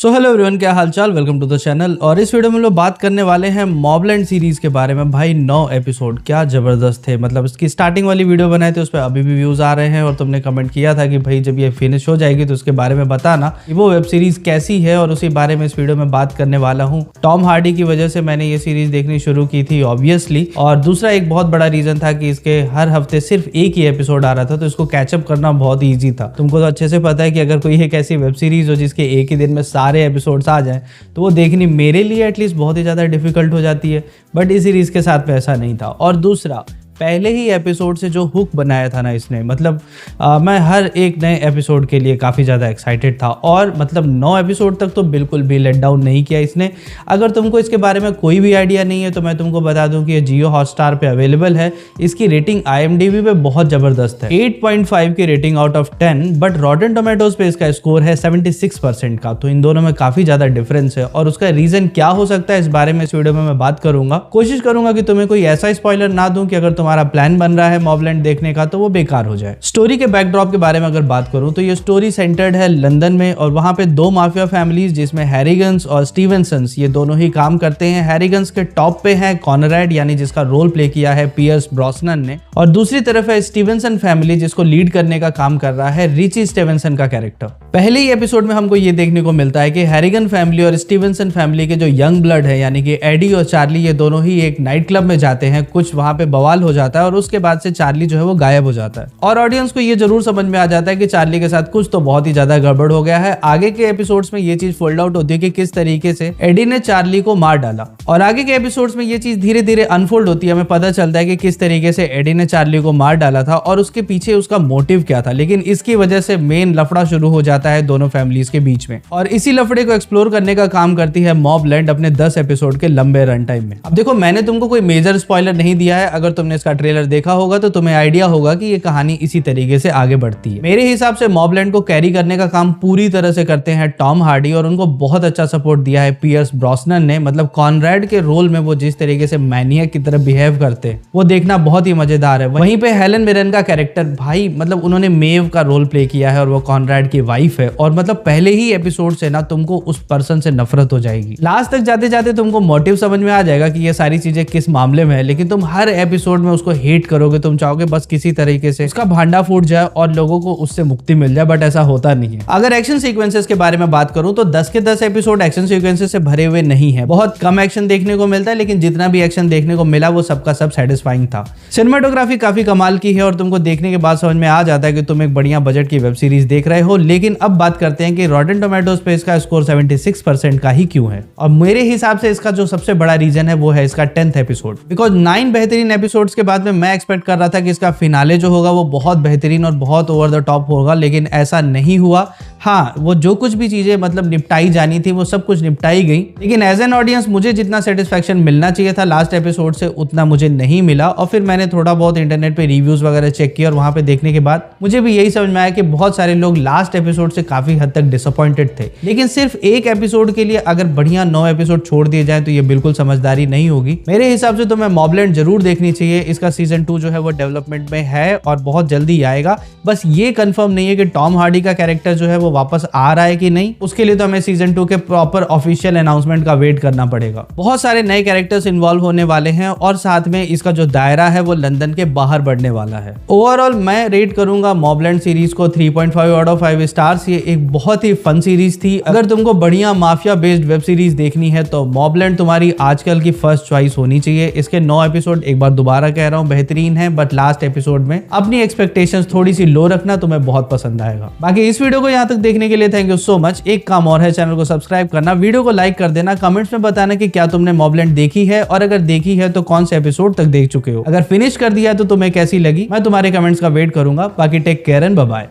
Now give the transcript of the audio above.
So hello everyone, क्या हालचाल। Welcome to the channel. और इस वीडियो में हम लोग बात करने वाले हैं मॉबलैंड सीरीज के बारे में। भाई 9 एपिसोड क्या जबरदस्त थे। मतलब इसकी स्टार्टिंग वाली वीडियो बनाए थे, उस पर अभी भी व्यूज आ रहे हैं और तुमने कमेंट किया था कि भाई जब ये फिनिश हो जाएगी तो उसके बारे में बताना कि वो वेब सीरीज कैसी है, और उसी बारे में इस वीडियो में बात करने वाला हूँ। टॉम हार्डी की वजह से मैंने ये सीरीज देखनी शुरू की थी ऑब्वियसली, और दूसरा एक बहुत बड़ा रीजन था कि इसके हर हफ्ते सिर्फ एक ही एपिसोड आ रहा था, तो इसको कैचअप करना बहुत ईजी था। तुमको तो अच्छे से पता है कि अगर कोई एक ऐसी वेब सीरीज हो जिसके एक ही दिन में सारे एपिसोड्स आ जाए तो वो देखनी मेरे लिए एटलीस्ट बहुत ही ज़्यादा डिफिकल्ट हो जाती है, बट इस सीरीज के साथ में ऐसा नहीं था। और दूसरा, पहले ही एपिसोड से जो हुक बनाया था ना इसने, मतलब मैं हर एक नए एपिसोड के लिए काफ़ी ज़्यादा एक्साइटेड था, और मतलब 9 एपिसोड तक तो बिल्कुल भी लेट डाउन नहीं किया इसने। अगर तुमको इसके बारे में कोई भी आइडिया नहीं है तो मैं तुमको बता दूं कि ये जियो हॉटस्टार पे अवेलेबल है। इसकी रेटिंग IMDb पे बहुत ज़बरदस्त है, 8.5 की rating out of 10, but रॉटन tomatoes पे इसका स्कोर है 76% का। तो इन दोनों में काफ़ी ज़्यादा डिफरेंस है, और उसका रीज़न क्या हो सकता है इस बारे में इस वीडियो में मैं बात करूंगा। कोशिश करूंगा कि तुम्हें कोई ऐसा स्पॉइलर ना दूं कि अगर तुम्हारा प्लान बन रहा है मॉबलैंड देखने का तो वो बेकार हो जाए। स्टोरी के बैकड्रॉप के बारे में अगर बात करूं तो ये स्टोरी सेंटर्ड है लंदन में, और वहां पे 2 माफिया फैमिलीज जिसमें हैरिगन्स और स्टीवेंसन्स ये दोनों ही काम करते हैं। हैरिगन्स के टॉप पे है कॉनरैड, यानी जिसका रोल प्ले किया है पियर्स ब्रॉसनन ने, और दूसरी तरफ है स्टीवेंसन फैमिली जिसको लीड करने का काम कर रहा है रिची स्टीवेंसन का कैरेक्टर। पहले ही एपिसोड में हमको ये देखने को मिलता है कि हैरिगन फैमिली और स्टीवेंसन फैमिली के जो यंग ब्लड है, यानी कि एडी और चार्ली, ये दोनों ही एक नाइट क्लब में जाते हैं। कुछ वहां पे बवाल हो जाता है और उसके बाद से चार्ली जो है वो गायब हो जाता है, और ऑडियंस को ये जरूर समझ में आ जाता है कि चार्ली के साथ कुछ तो बहुत ही ज्यादा गड़बड़ हो गया है। आगे के एपिसोड्स में ये चीज फोल्ड आउट होती है कि किस तरीके से एडी ने चार्ली को मार डाला, और आगे के एपिसोड्स में ये चीज धीरे धीरे अनफोल्ड होती है। हमें पता चलता है कि किस तरीके से एडी ने चार्ली को मार डाला था और उसके पीछे उसका मोटिव क्या था। लेकिन इसकी वजह से मेन लफड़ा शुरू हो जाता है दोनों फैमिलीज के बीच में, और इसी लफड़े को एक्सप्लोर करने का काम करती है मॉबलैंड अपने 10 एपिसोड के लंबे रन टाइम में। अब देखो, मैंने तुमको कोई मेजर स्पॉइलर नहीं दिया है। अगर तुमने इसका ट्रेलर देखा होगा तो तुम्हें आइडिया होगा कि ये कहानी इसी तरीके से आगे बढ़ती है। मेरे हिसाब से मॉबलैंड को कैरी करने का काम पूरी तरह से करते हैं टॉम हार्डी, और उनको बहुत अच्छा सपोर्ट दिया है पियर्स ब्रॉसनन ने। मतलब कॉनरैड के रोल में वो जिस तरीके से मैनियक की तरह बिहेव करते हैं वो देखना बहुत ही मजेदार है। वहीं पे हेलन मिरन का कैरेक्टर, भाई मतलब उन्होंने मेव का रोल प्ले किया है और वो कॉनरैड की वाइफ है, और मतलब पहले ही एपिसोड से ना तुमको उस पर्सन से नफरत हो जाएगी। लास्ट तक जाते जाते तुमको मोटिव समझ में आ जाएगा कि ये सारी चीजें किस मामले में है, लेकिन तुम हर एपिसोड में उसको हेट करोगे। तुम चाहोगे बस किसी तरीके से उसका भांडा फूट जाए और लोगों को उससे मुक्ति मिल जाए, बट ऐसा होता नहीं है। अगर एक्शन सीक्वेंसेस के बारे में बात करूं तो 10 के 10 एपिसोड एक्शन सीक्वेंसेस से भरे हुए नहीं है। बहुत कम एक्शन देखने को मिलता है, लेकिन जितना भी एक्शन देखने को मिला वो सबका सब सेटिस्फाइंग था। सिनेमेटोग्राफी काफी कमाल की है, और तुमको देखने के बाद समझ में आ जाता है कि तुम एक बढ़िया बजट की वेब सीरीज देख रहे हो। लेकिन अब बात करते हैं कि रॉटन टोमेटोज पे इसका स्कोर 76% का ही क्यों है, और मेरे हिसाब से इसका जो सबसे बड़ा रीजन है वो है इसका 10th एपिसोड। बिकॉज 9 बेहतरीन एपिसोड्स के बाद में मैं एक्सपेक्ट कर रहा था कि इसका फिनाले जो होगा वो बहुत बेहतरीन और बहुत ओवर द टॉप होगा, लेकिन ऐसा नहीं हुआ। हाँ, वो जो कुछ भी चीजें मतलब निपटाई जानी थी वो सब कुछ निपटाई गई, लेकिन एज एन ऑडियंस मुझे जितना सेटिस्फैक्शन मिलना चाहिए था लास्ट एपिसोड से उतना मुझे नहीं मिला। और फिर मैंने थोड़ा बहुत इंटरनेट पे रिव्यूज वगैरह चेक किया, और वहां पे देखने के बाद मुझे भी यही समझ में आया कि बहुत सारे लोग लास्ट एपिसोड से काफी हद तक डिसअपॉइंटेड थे। लेकिन सिर्फ एक एपिसोड के लिए अगर बढ़िया 9 एपिसोड छोड़ दिए जाए तो ये बिल्कुल समझदारी नहीं होगी। मेरे हिसाब से तो मैं मॉबलैंड जरूर देखनी चाहिए। इसका सीजन 2 जो है वो डेवलपमेंट में है और बहुत जल्दी आएगा। बस ये कंफर्म नहीं है कि टॉम हार्डी का कैरेक्टर जो है वो वापस आ रहा है कि नहीं। उसके लिए तो हमें सीजन 2 के प्रॉपर ऑफिशियल अनाउंसमेंट का वेट करना पड़ेगा। बहुत सारे नए कैरेक्टर्स इन्वॉल्व होने वाले हैं, और साथ में इसका जो दायरा है वो लंदन के बाहर बढ़ने वाला है। ओवरऑल मैं रेट करूंगा मॉबलैंड सीरीज को 3.5 आउट ऑफ 5 स्टार्स। ये एक बहुत ही फन सीरीज थी। अगर तुमको बढ़िया माफिया बेस्ड वेब सीरीज देखनी है तो मॉबलैंड तुम्हारी आजकल की फर्स्ट चॉइस होनी चाहिए। इसके 9 एपिसोड, एक बार दोबारा कह रहा हूँ, बेहतरीन है, बट लास्ट एपिसोड में अपनी एक्सपेक्टेशंस थोड़ी सी लो रखना, तुम्हें बहुत पसंद आएगा। बाकी इस वीडियो को यहाँ तक देखने के लिए थैंक यू सो मच। एक काम और है, चैनल को सब्सक्राइब करना, वीडियो को लाइक कर देना, कमेंट्स में बताना कि क्या तुमने मॉबलैंड देखी है, और अगर देखी है तो कौन से एपिसोड तक देख चुके हो। अगर फिनिश कर दिया है तो तुम्हें कैसी लगी, मैं तुम्हारे कमेंट्स का वेट करूंगा। बाकी take care and bye bye.